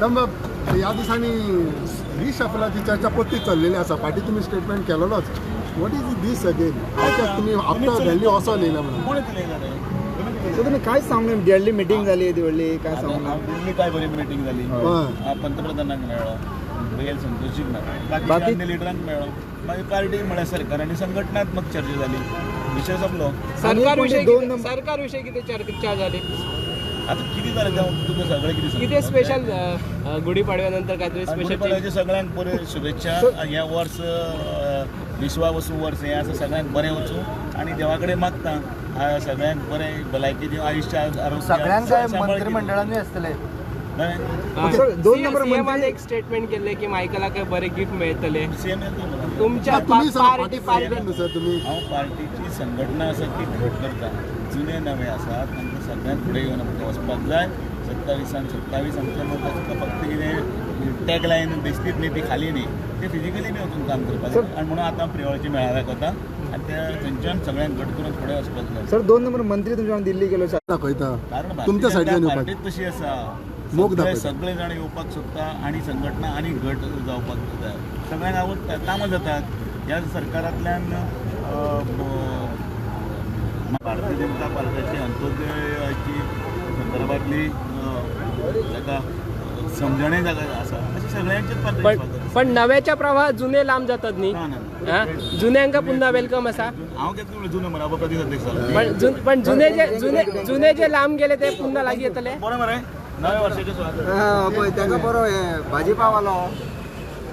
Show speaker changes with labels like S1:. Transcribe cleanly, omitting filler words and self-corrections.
S1: मग ह्या दिसांनी रिशफलाची चर्चा पत्ती चाललेली आसा फाटी तुम्ही स्टेटमेंट केलेलोच वॉट इज दीस अगेन तुम्ही आफ्टर व्हॅल्यू असो लिहिला म्हणून
S2: तुम्ही काय सांगू दिल्ली मिटिंग झाली दिवळी काय सांगू
S3: दिल्ली काय बरी मिटिंग झाली पंतप्रधानांक मेळ्ळो भैया संतोषीक मेळ्ळो बाकी लिडरांक मेळ्ळो मागीर पार्टी म्हळ्यार सरकार आनी संघटनात्मक चर्चा जाली विशय सोंपलो
S2: सरकार
S4: विषय किती चर्चा झाली
S3: आता किती जालें तुका सगळें
S4: किती स्पेशल गुढीपाडव्यानंतर काहीतरी स्पेशल
S3: गुढीपाडव्याचे सगळ्यांक बरे शुभेच्छा ह्या वर्स विश्वा वचूं वर्स हें आसा सगळ्यांक बरें वचूं आनी देवा कडेन मागता सगळ्यांक बरें भलायकी दिवं आयुश्य आरोग्य
S2: सगळ्यांक मंत्रिमंडळानूय आसतले
S4: दोन नंबर एक स्टेटमेंट केले की मायकला काय बरे गिफ्ट मिळतले तुमच्या
S1: तुम्ही
S3: हांव पार्टीची संघटना आसा ती घट करता जुने नवे आसात तांकां सगळ्यांक फुडें घेवन आमकां वचपाक जाय 27 आमच्या मत आमकां फक्त कितें टॅगलायन बेश्टीच न्ही ती खाली न्ही ते फिजिकली बी वचून काम करपाक जाय आनी म्हणून आतां प्रियोरिटी मेळाव्याक वता आनी त्या थंयच्यान सगळ्यांक घट करून फुडें वचपाक जाय
S2: सर 2 नंबर मंत्री तुमच्या दिल्ली गेलो
S1: दाखयता
S3: कारण
S1: तुमच्या सायडीन
S3: पार्टीच तशी आसा सगळे जाण येवपाक सोदता आनी संघटना आनी घट जावपाक जाय सगळ्यांक आवडटा कामां जातात ह्या सरकारांतल्यान भारतीय जनता पार्टीची अंत्योदयाची संदर्भातली जाका समजणे जागा आसा अशी सगळ्यांचेच
S4: पण नव्याच्या प्रवाहात जुने लांब जातात न्ही जुन्यांका पुन्हा वेलकम असा
S3: हांव केन्ना जुने म्हणा प्रदेश अध्यक्ष
S4: पण जुने जे लांब गेले ते पुन्हा लागीं येतले
S3: बरें मरे नव्या वर्षाचे स्वागत
S2: ताका बरो भाजी पाव आलो